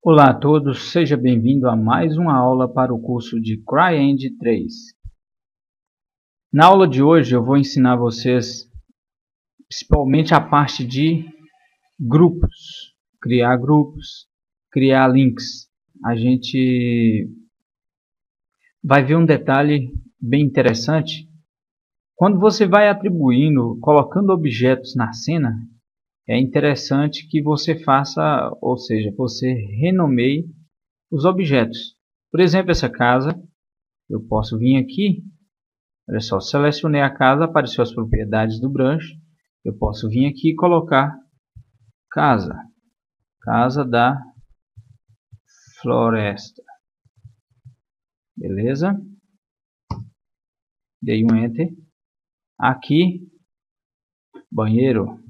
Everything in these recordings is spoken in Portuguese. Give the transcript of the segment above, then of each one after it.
Olá a todos, seja bem-vindo a mais uma aula para o curso de CryEng 3. Na aula de hoje eu vou ensinar vocês principalmente a parte de grupos, criar links. A gente vai ver um detalhe bem interessante. Quando você vai atribuindo, colocando objetos na cena, é interessante que você faça, ou seja, você renomeie os objetos. Por exemplo, essa casa, eu posso vir aqui, olha só, selecionei a casa, apareceu as propriedades do brush, eu posso vir aqui e colocar casa da floresta, beleza? Dei um enter, aqui, banheiro,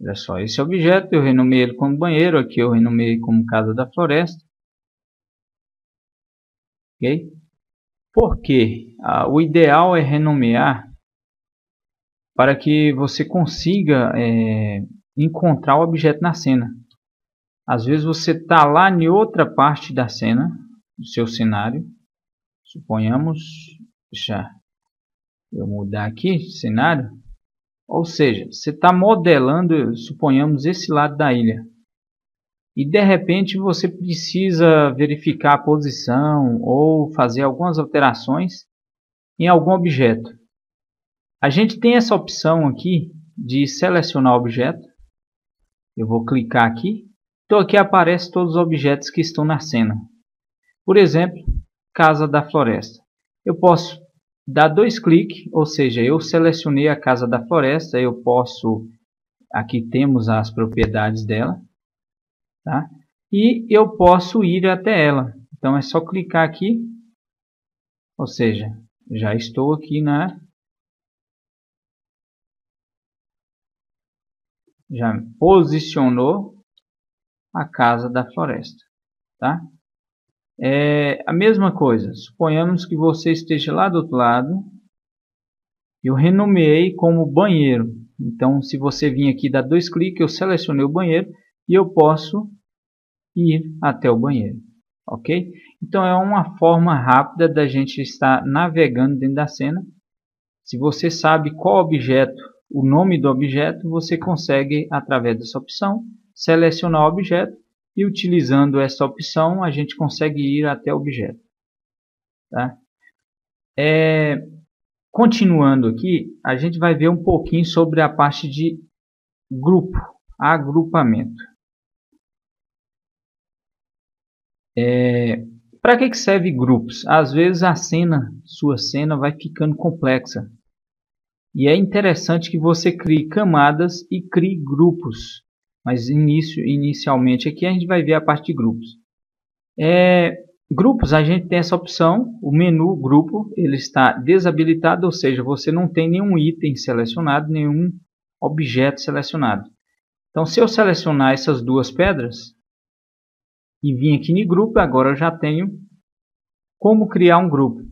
olha só, esse objeto eu renomeei ele como banheiro, aqui eu renomeei como casa da floresta, ok? Por quê? O ideal é renomear para que você consiga encontrar o objeto na cena. Às vezes você está lá em outra parte da cena, do seu cenário. Suponhamos, deixa eu mudar aqui, cenário. Ou seja, você está modelando, suponhamos, esse lado da ilha. E de repente você precisa verificar a posição ou fazer algumas alterações em algum objeto. A gente tem essa opção aqui de selecionar objeto. Eu vou clicar aqui. Então aqui aparecem todos os objetos que estão na cena. Por exemplo, casa da floresta. Eu posso dar dois cliques, ou seja, eu selecionei a casa da floresta. Eu posso, aqui temos as propriedades dela, tá? E eu posso ir até ela. Então é só clicar aqui, ou seja, já estou aqui já posicionou a casa da floresta, tá? É a mesma coisa, suponhamos que você esteja lá do outro lado, eu renomeei como banheiro, então se você vir aqui dar dois cliques, eu selecionei o banheiro e eu posso ir até o banheiro, ok? Então é uma forma rápida da gente estar navegando dentro da cena. Se você sabe qual objeto, o nome do objeto, você consegue, através dessa opção, selecionar o objeto e utilizando essa opção a gente consegue ir até o objeto. Tá? Continuando aqui, a gente vai ver um pouquinho sobre a parte de grupo, agrupamento. Para que serve grupos? Às vezes a sua cena vai ficando complexa. E é interessante que você crie camadas e crie grupos. Mas inicialmente aqui a gente vai ver a parte de grupos. Grupos, a gente tem essa opção, o menu grupo, ele está desabilitado, ou seja, você não tem nenhum item selecionado, nenhum objeto selecionado. Então, se eu selecionar essas duas pedras e vir aqui em grupo, agora eu já tenho como criar um grupo.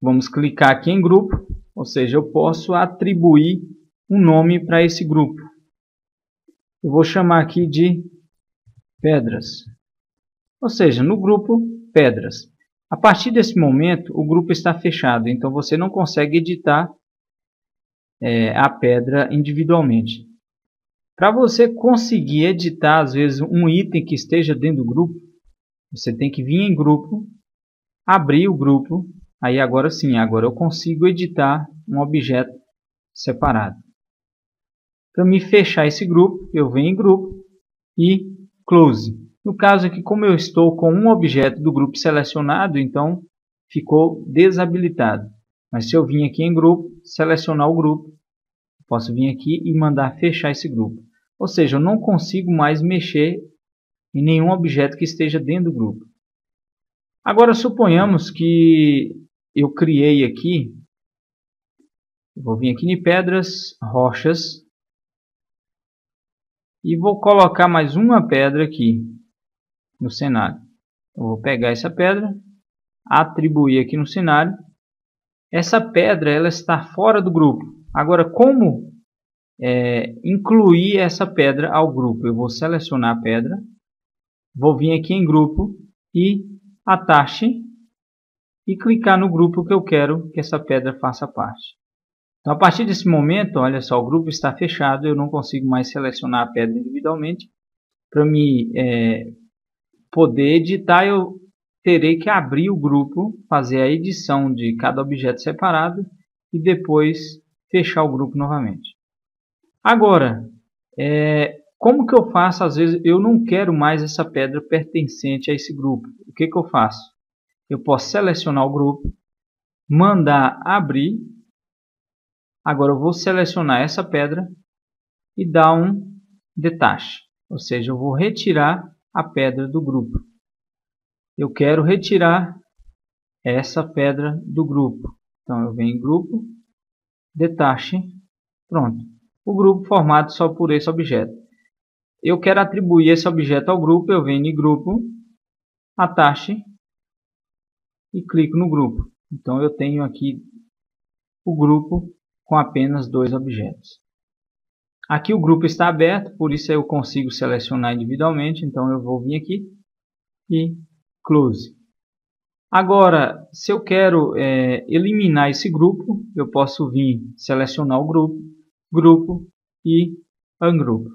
Vamos clicar aqui em grupo, ou seja, eu posso atribuir um nome para esse grupo. Eu vou chamar aqui de pedras. Ou seja, no grupo pedras. A partir desse momento, o grupo está fechado, então você não consegue editar a pedra individualmente. Para você conseguir editar, às vezes, um item que esteja dentro do grupo, você tem que vir em grupo, abrir o grupo, aí agora sim, agora eu consigo editar um objeto separado. Para me fechar esse grupo, eu venho em grupo e close. No caso aqui, como eu estou com um objeto do grupo selecionado, então ficou desabilitado. Mas se eu vir aqui em grupo, selecionar o grupo, posso vir aqui e mandar fechar esse grupo. Ou seja, eu não consigo mais mexer em nenhum objeto que esteja dentro do grupo. Agora suponhamos que eu criei aqui, vou vir aqui em pedras, rochas, e vou colocar mais uma pedra aqui no cenário. Eu vou pegar essa pedra, atribuir aqui no cenário. Essa pedra ela está fora do grupo. Agora, como incluir essa pedra ao grupo. Eu vou selecionar a pedra, vou vir aqui em grupo e Attach e clicar no grupo que eu quero que essa pedra faça parte. Então, a partir desse momento, olha só, o grupo está fechado, eu não consigo mais selecionar a pedra individualmente. Para me poder editar, eu terei que abrir o grupo, fazer a edição de cada objeto separado e depois fechar o grupo novamente. Agora, como que eu faço? Às vezes eu não quero mais essa pedra pertencente a esse grupo. O que que eu faço? Eu posso selecionar o grupo, mandar abrir. Agora eu vou selecionar essa pedra e dar um Detach. Ou seja, eu vou retirar a pedra do grupo. Eu quero retirar essa pedra do grupo. Então eu venho em grupo, Detach, pronto. O grupo formado só por esse objeto. Eu quero atribuir esse objeto ao grupo, eu venho em grupo, Attach e clico no grupo. Então eu tenho aqui o grupo com apenas 2 objetos. Aqui o grupo está aberto, por isso eu consigo selecionar individualmente. Então eu vou vir aqui e Close. Agora, se eu quero eliminar esse grupo, eu posso vir selecionar o grupo, grupo e Ungroup.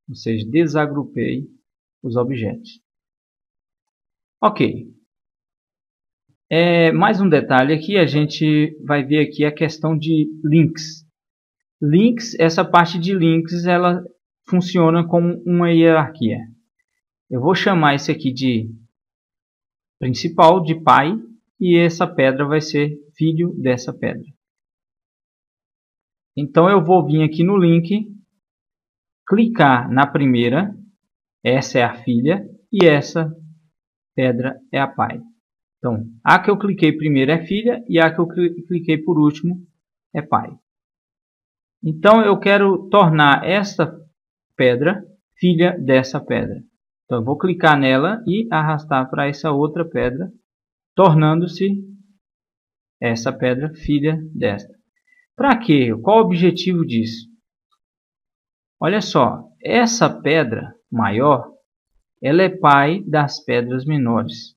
Ou seja, desagrupei os objetos. Ok. Mais um detalhe aqui, a gente vai ver aqui a questão de links. Links, essa parte de links, ela funciona como uma hierarquia. Eu vou chamar esse aqui de principal, de pai, e essa pedra vai ser filho dessa pedra. Então eu vou vir aqui no link, clicar na primeira, essa é a filha, e essa pedra é a pai. Então, a que eu cliquei primeiro é filha e a que eu cliquei por último é pai. Então, eu quero tornar esta pedra filha dessa pedra. Então, eu vou clicar nela e arrastar para essa outra pedra, tornando-se essa pedra filha desta. Para quê? Qual o objetivo disso? Olha só, essa pedra maior, ela é pai das pedras menores.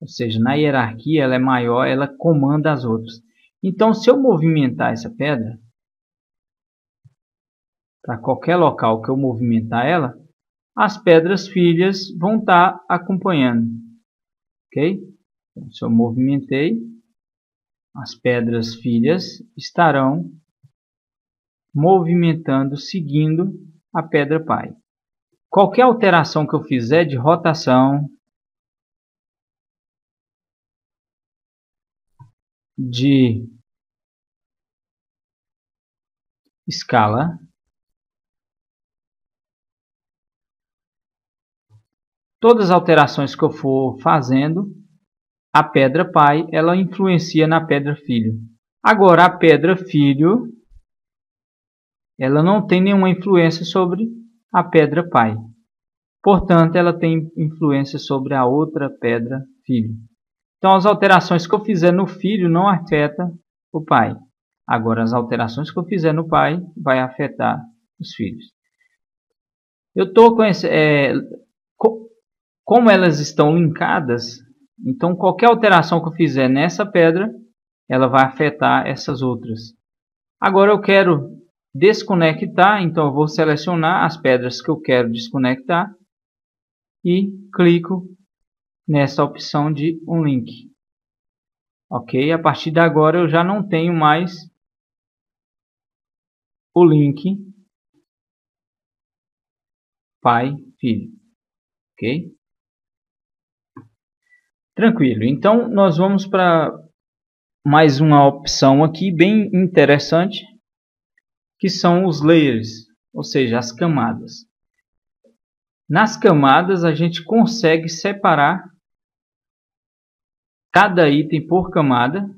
Ou seja, na hierarquia ela é maior, ela comanda as outras. Então, se eu movimentar essa pedra, para qualquer local que eu movimentar ela, as pedras filhas vão estar acompanhando. Ok? Então, se eu movimentei, as pedras filhas estarão movimentando, seguindo a pedra pai. Qualquer alteração que eu fizer de rotação, de escala, todas as alterações que eu for fazendo, a pedra pai, ela influencia na pedra filho. Agora, a pedra filho, ela não tem nenhuma influência sobre a pedra pai. Portanto, ela tem influência sobre a outra pedra filho. Então, as alterações que eu fizer no filho não afetam o pai. Agora, as alterações que eu fizer no pai vai afetar os filhos. Eu estou com esse, como elas estão linkadas, então qualquer alteração que eu fizer nessa pedra, ela vai afetar essas outras. Agora eu quero desconectar, então eu vou selecionar as pedras que eu quero desconectar e clico nessa opção de um link. Ok? A partir de agora eu já não tenho mais o link pai, filho. Ok? Tranquilo. Então nós vamos para mais uma opção aqui bem interessante, que são os layers, ou seja, as camadas. Nas camadas a gente consegue separar cada item por camada.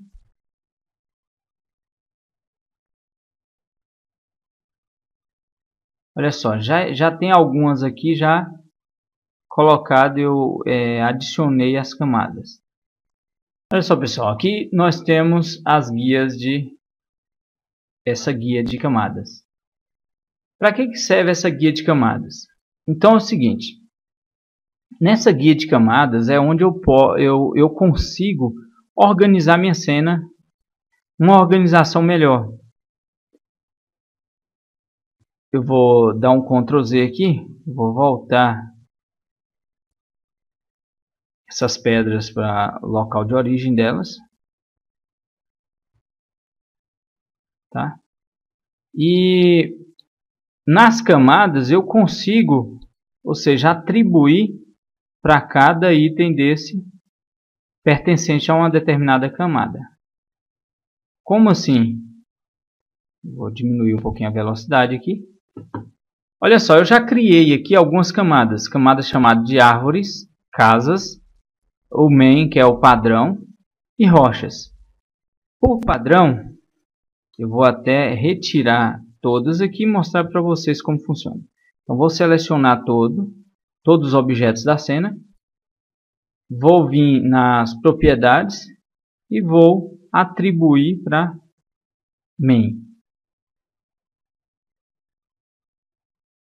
Olha só, já tem algumas aqui já colocado, eu adicionei as camadas. Olha só, pessoal, aqui nós temos as guias essa guia de camadas. Para que serve essa guia de camadas? Então é o seguinte, nessa guia de camadas é onde eu consigo organizar minha cena, uma organização melhor. Eu vou dar um Ctrl Z aqui, vou voltar essas pedras para o local de origem delas. Tá? E nas camadas eu consigo, ou seja, atribuir para cada item desse pertencente a uma determinada camada. Como assim? Vou diminuir um pouquinho a velocidade aqui. Olha só, eu já criei aqui algumas camadas. Camadas chamadas de árvores, casas, o main, que é o padrão, e rochas. Por padrão, eu vou até retirar todas aqui e mostrar para vocês como funciona. Então, vou selecionar todos os objetos da cena. Vou vir nas propriedades e vou atribuir para main.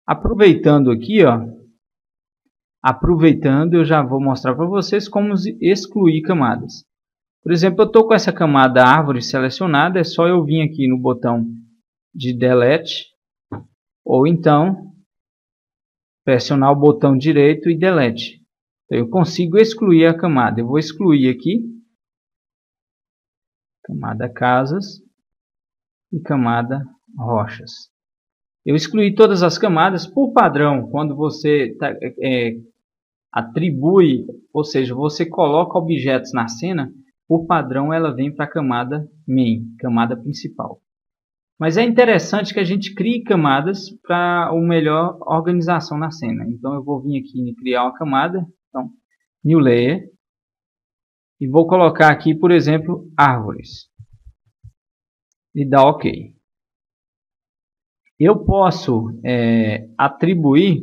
Aproveitando aqui, ó, eu já vou mostrar para vocês como excluir camadas. Por exemplo, eu estou com essa camada árvore selecionada, é só eu vir aqui no botão de delete, ou então pressionar o botão direito e delete. Então, eu consigo excluir a camada. Eu vou excluir aqui, camada casas e camada rochas. Eu excluí todas as camadas. Por padrão, quando você atribui, ou seja, você coloca objetos na cena, por padrão ela vem para a camada main, camada principal. Mas é interessante que a gente crie camadas para uma melhor organização na cena. Então eu vou vir aqui em criar uma camada, então New Layer, e vou colocar aqui, por exemplo, árvores. E dar OK. Eu posso atribuir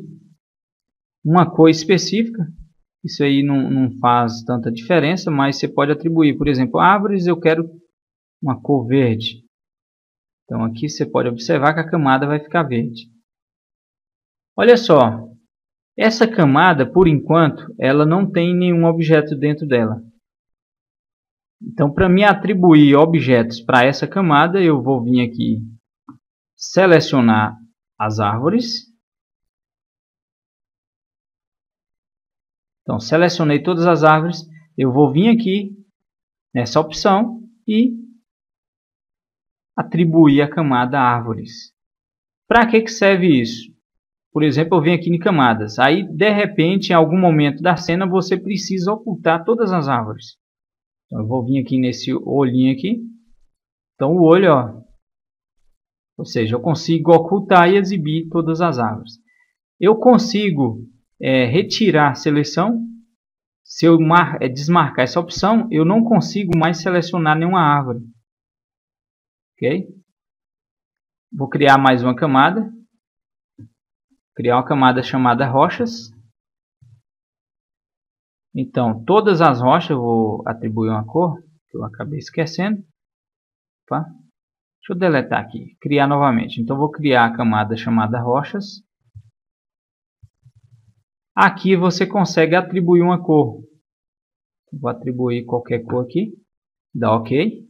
uma cor específica. Isso aí não faz tanta diferença, mas você pode atribuir, por exemplo, árvores, eu quero uma cor verde. Então aqui você pode observar que a camada vai ficar verde. Olha só, essa camada, por enquanto, ela não tem nenhum objeto dentro dela. Então, para me atribuir objetos para essa camada, eu vou vir aqui selecionar as árvores. Então, selecionei todas as árvores. Eu vou vir aqui nessa opção e atribuir a camada árvores. Para que serve isso? Por exemplo, eu venho aqui em camadas. Aí, de repente, em algum momento da cena, você precisa ocultar todas as árvores. Então, eu vou vir aqui nesse olhinho aqui. Então, o olho, ó, ou seja, eu consigo ocultar e exibir todas as árvores. Eu consigo retirar a seleção. Se eu desmarcar essa opção, eu não consigo mais selecionar nenhuma árvore. Ok? Vou criar mais uma camada. Criar uma camada chamada rochas. Então, todas as rochas eu vou atribuir uma cor, que eu acabei esquecendo. Opa. Deixa eu deletar aqui, criar novamente. Então, vou criar a camada chamada rochas. Aqui você consegue atribuir uma cor. Vou atribuir qualquer cor aqui. Dá OK.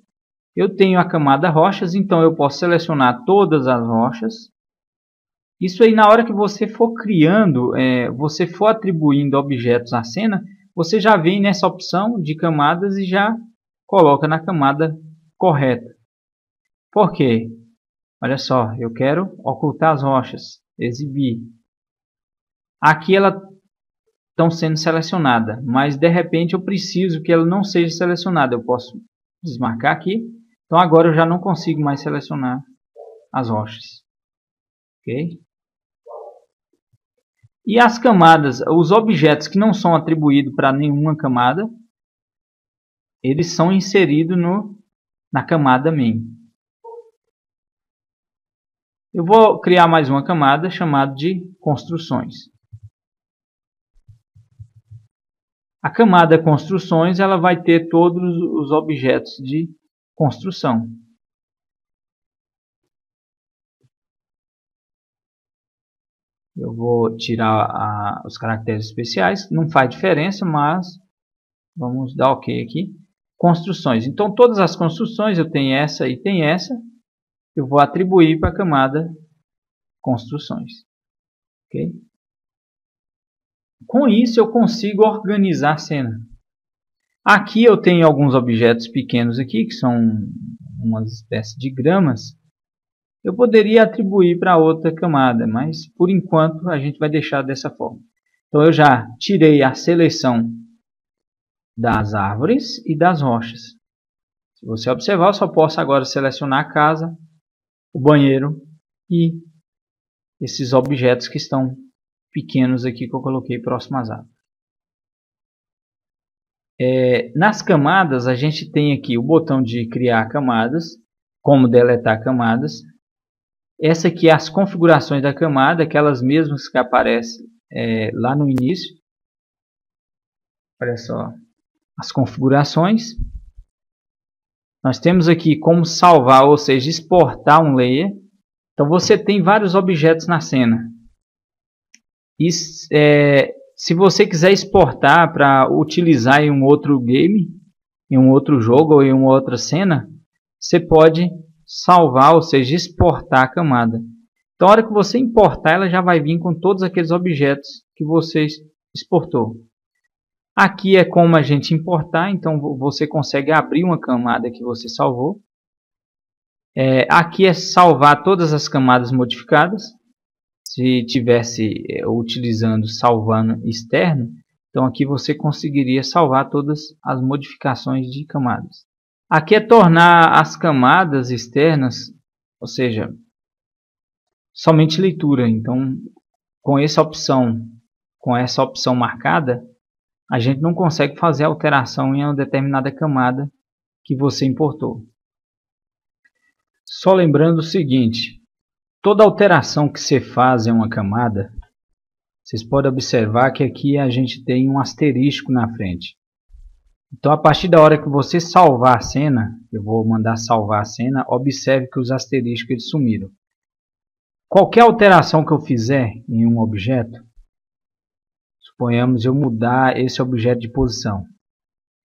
Eu tenho a camada rochas, então eu posso selecionar todas as rochas. Isso aí, na hora que você for criando, você for atribuindo objetos à cena, você já vem nessa opção de camadas e já coloca na camada correta. Por quê? Olha só, eu quero ocultar as rochas, exibir. Aqui elas estão sendo selecionadas, mas de repente eu preciso que ela não seja selecionada. Eu posso desmarcar aqui. Então agora eu já não consigo mais selecionar as rochas. Ok? E as camadas, os objetos que não são atribuídos para nenhuma camada, eles são inseridos na camada main. Eu vou criar mais uma camada chamada de construções. A camada construções ela vai ter todos os objetos de construção. Eu vou tirar os caracteres especiais, não faz diferença, mas vamos dar OK aqui. Construções. Então, todas as construções, eu tenho essa e tem essa, eu vou atribuir para a camada construções. Ok? Com isso, eu consigo organizar a cena. Aqui eu tenho alguns objetos pequenos aqui, que são uma espécie de gramas. Eu poderia atribuir para outra camada, mas por enquanto a gente vai deixar dessa forma. Então eu já tirei a seleção das árvores e das rochas. Se você observar, eu só posso agora selecionar a casa, o banheiro e esses objetos que estão pequenos aqui que eu coloquei próximo às árvores. Nas camadas, a gente tem aqui o botão de criar camadas, como deletar camadas. Essa aqui é as configurações da camada, aquelas mesmas que aparecem lá no início. Olha só, as configurações. Nós temos aqui como salvar, ou seja, exportar um layer. Então você tem vários objetos na cena. E, se você quiser exportar para utilizar em um outro game, em um outro jogo ou em uma outra cena, você pode salvar, ou seja, exportar a camada. Então, na hora que você importar, ela já vai vir com todos aqueles objetos que você exportou. Aqui é como a gente importar, então você consegue abrir uma camada que você salvou. Aqui é salvar todas as camadas modificadas. Se tivesse utilizando salvando externo, então aqui você conseguiria salvar todas as modificações de camadas. Aqui é tornar as camadas externas, ou seja, somente leitura. Então, com essa opção marcada, a gente não consegue fazer alteração em uma determinada camada que você importou. Só lembrando o seguinte: toda alteração que você faz em uma camada, vocês podem observar que aqui a gente tem um asterisco na frente. Então, a partir da hora que você salvar a cena, eu vou mandar salvar a cena, observe que os asteriscos eles sumiram. Qualquer alteração que eu fizer em um objeto, suponhamos eu mudar esse objeto de posição.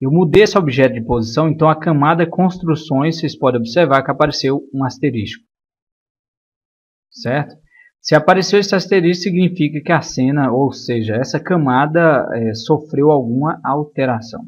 Eu mudei esse objeto de posição, então a camada construções, vocês podem observar que apareceu um asterisco. Certo? Se apareceu esse asterisco, significa que a cena, ou seja, essa camada sofreu alguma alteração.